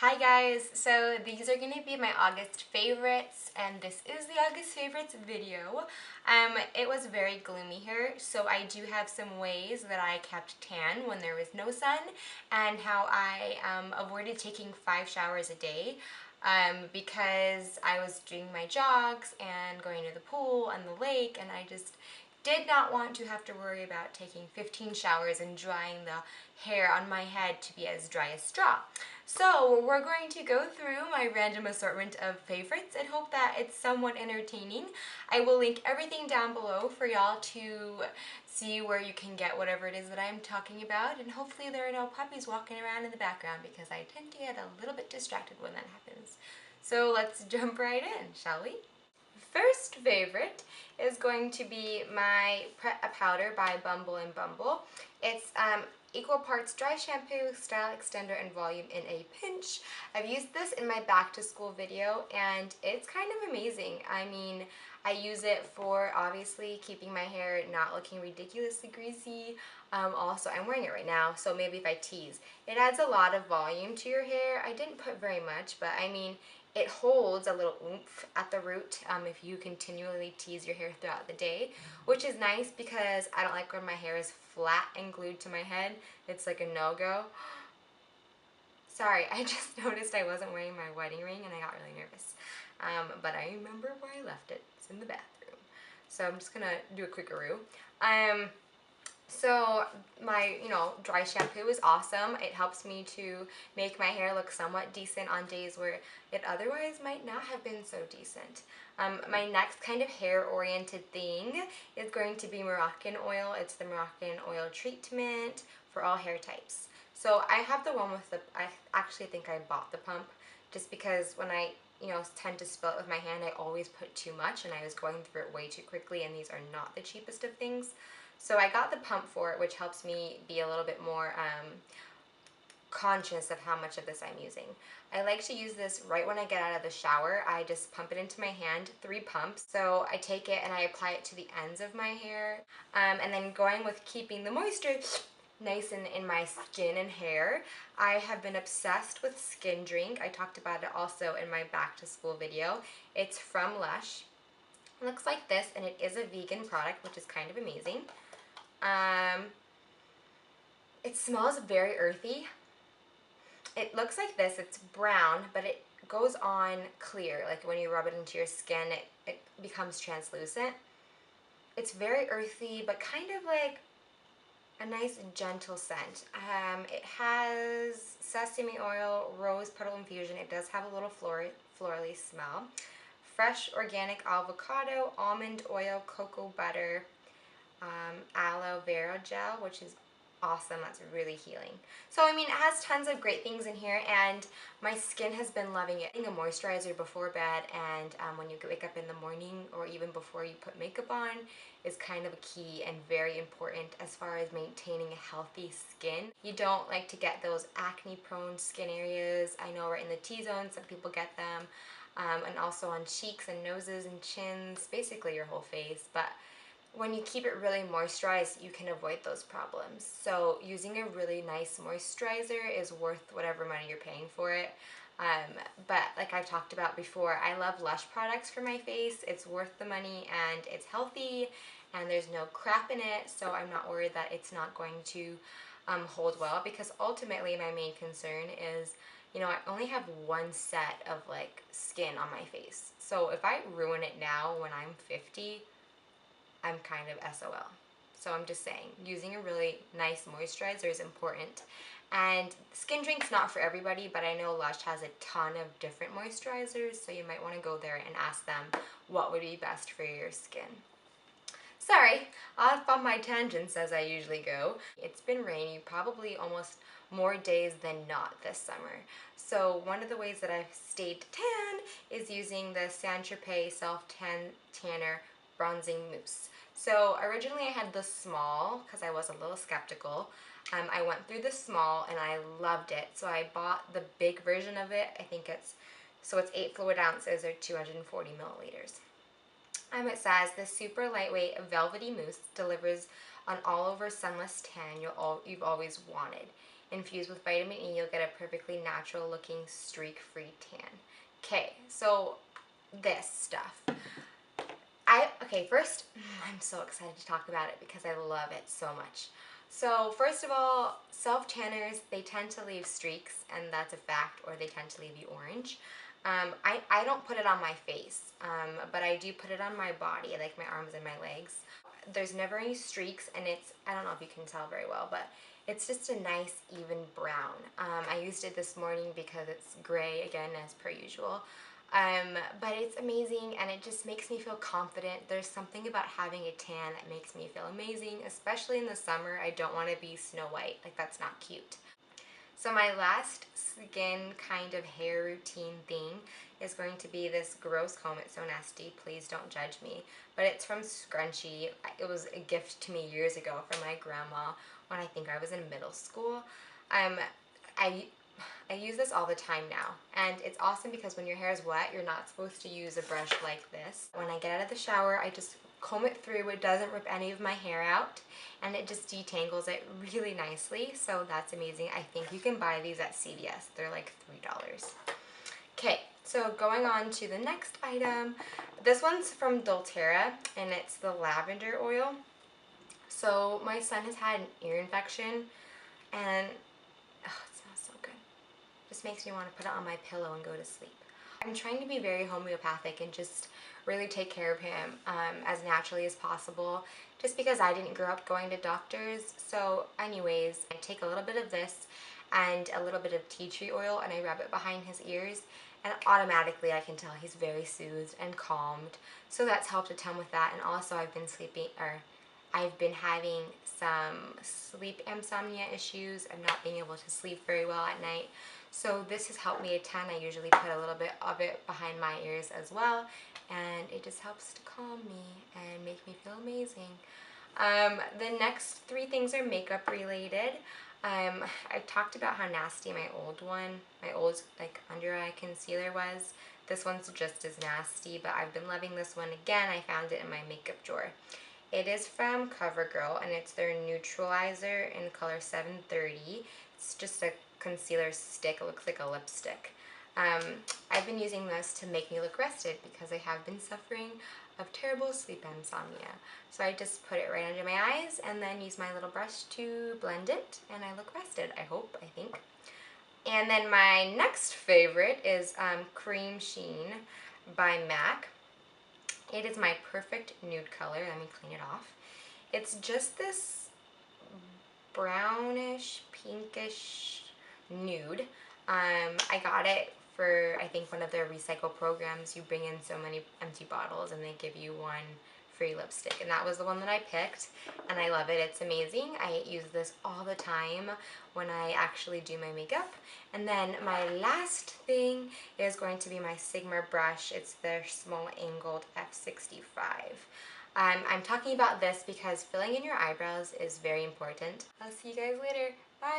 Hi guys, so these are going to be my August favorites, and this is the August favorites video. It was very gloomy here, so I do have some ways that I kept tan when there was no sun, and how I avoided taking 5 showers a day because I was doing my jogs and going to the pool and the lake, and I just did not want to have to worry about taking 15 showers and drying the hair on my head to be as dry as straw. So we're going to go through my random assortment of favorites and hope that it's somewhat entertaining. I will link everything down below for y'all to see where you can get whatever it is that I'm talking about, and hopefully there are no puppies walking around in the background because I tend to get a little bit distracted when that happens. So let's jump right in, shall we? First favorite is going to be my Pret a Powder by Bumble and Bumble. It's equal parts dry shampoo, style extender, and volume in a pinch. I've used this in my back to school video and it's kind of amazing. I mean, I use it for obviously keeping my hair not looking ridiculously greasy. Also, I'm wearing it right now, so maybe if I tease. It adds a lot of volume to your hair. I didn't put very much, but I mean, it holds a little oomph at the root if you continually tease your hair throughout the day, which is nice because I don't like when my hair is flat and glued to my head. It's like a no-go. Sorry, I just noticed I wasn't wearing my wedding ring and I got really nervous. But I remember where I left it. It's in the bathroom. So I'm just going to do a quick-a-roo. So my, dry shampoo is awesome. It helps me to make my hair look somewhat decent on days where it otherwise might not have been so decent. My next kind of hair-oriented thing is going to be Moroccan oil. It's the Moroccan oil treatment for all hair types. So I have the one with I actually think I bought the pump just because when I tend to spill it with my hand, I always put too much and I was going through it way too quickly, and these are not the cheapest of things. So I got the pump for it, which helps me be a little bit more conscious of how much of this I'm using. I like to use this right when I get out of the shower. I just pump it into my hand, 3 pumps. So I take it and I apply it to the ends of my hair. And then going with keeping the moisture nice and in my skin and hair, I have been obsessed with Skin Drink. I talked about it also in my back to school video. It's from Lush. It looks like this, and it is a vegan product, which is kind of amazing. It smells very earthy. It looks like this. It's brown, but it goes on clear. Like when you rub it into your skin, it becomes translucent. It's very earthy, but kind of like a nice gentle scent. It has sesame oil, rose petal infusion. It does have a little florally smell. Fresh organic avocado, almond oil, cocoa butter, aloe vera gel, which is awesome. That's really healing. So I mean, it has tons of great things in here, and my skin has been loving it. A moisturizer before bed and when you wake up in the morning, or even before you put makeup on, is kind of a key and very important as far as maintaining a healthy skin. You don't like to get those acne prone skin areas. I know right in the T-zone some people get them, and also on cheeks and noses and chins, basically your whole face. But when you keep it really moisturized, you can avoid those problems. So using a really nice moisturizer is worth whatever money you're paying for it. But like I've talked about before, I love Lush products for my face. It's worth the money and it's healthy and there's no crap in it, so I'm not worried that it's not going to hold well, because ultimately my main concern is, I only have one set of like skin on my face. So if I ruin it now when I'm 50, I'm kind of SOL. So I'm just saying, using a really nice moisturizer is important. And Skin Drink's not for everybody, but I know Lush has a ton of different moisturizers, so you might want to go there and ask them what would be best for your skin. Sorry, off on my tangents as I usually go. It's been rainy probably almost more days than not this summer. So one of the ways that I've stayed tan is using the Tropez Self Tanner Bronzing Mousse. So originally I had the small because I was a little skeptical. I went through the small and I loved it. So I bought the big version of it. I think it's 8 fluid ounces or 240 milliliters. It says the super lightweight velvety mousse delivers an all over sunless tan you've always wanted. infused with vitamin E, you'll get a perfectly natural looking streak-free tan. Okay, so this stuff. Okay, first, I'm so excited to talk about it because I love it so much. So first of all, self-tanners, they tend to leave streaks, and that's a fact, or they tend to leave you orange. I don't put it on my face, but I do put it on my body, like my arms and my legs. There's never any streaks, and I don't know if you can tell very well, but it's just a nice even brown. I used it this morning because it's gray, again, as per usual. But it's amazing, and it just makes me feel confident. There's something about having a tan that makes me feel amazing, especially in the summer. I don't want to be Snow White, like that's not cute. So my last skin kind of hair routine thing is going to be this gross comb. It's so nasty, please don't judge me. But it's from Scrunchie. It was a gift to me years ago from my grandma when I think I was in middle school. I I use this all the time now, and it's awesome because when your hair is wet, you're not supposed to use a brush like this. When I get out of the shower, I just comb it through. It doesn't rip any of my hair out, and it just detangles it really nicely, so that's amazing. I think you can buy these at CVS. They're like $3. Okay, so going on to the next item. This one's from doTerra, and it's the lavender oil. So my son has had an ear infection, and oh, it smells so good. Just makes me want to put it on my pillow and go to sleep. I'm trying to be very homeopathic and just really take care of him as naturally as possible, just because I didn't grow up going to doctors. So anyways, I take a little bit of this and a little bit of tea tree oil, and I rub it behind his ears, and automatically I can tell he's very soothed and calmed. So that's helped a ton with that. And also I've been having some sleep insomnia issues. I'm not being able to sleep very well at night. So this has helped me a ton. I usually put a little bit of it behind my ears as well, and it just helps to calm me and make me feel amazing. The next three things are makeup related. I talked about how nasty my old like under eye concealer was. This one's just as nasty, but I've been loving this one again. I found it in my makeup drawer. It is from CoverGirl, and it's their neutralizer in color 730. It's just a concealer stick. It looks like a lipstick. I've been using this to make me look rested because I have been suffering of terrible sleep insomnia. So I just put it right under my eyes and then use my little brush to blend it, and I look rested, I think. And then my next favorite is Cream Sheen by MAC. It is my perfect nude color. Let me clean it off. It's just this brownish, pinkish nude. I got it for, I think, one of their recycle programs. You bring in so many empty bottles and they give you one free lipstick, and that was the one that I picked, and I love it. It's amazing. I use this all the time when I actually do my makeup. And then my last thing is going to be my Sigma brush. It's their small angled F65. I'm talking about this because filling in your eyebrows is very important. I'll see you guys later. Bye!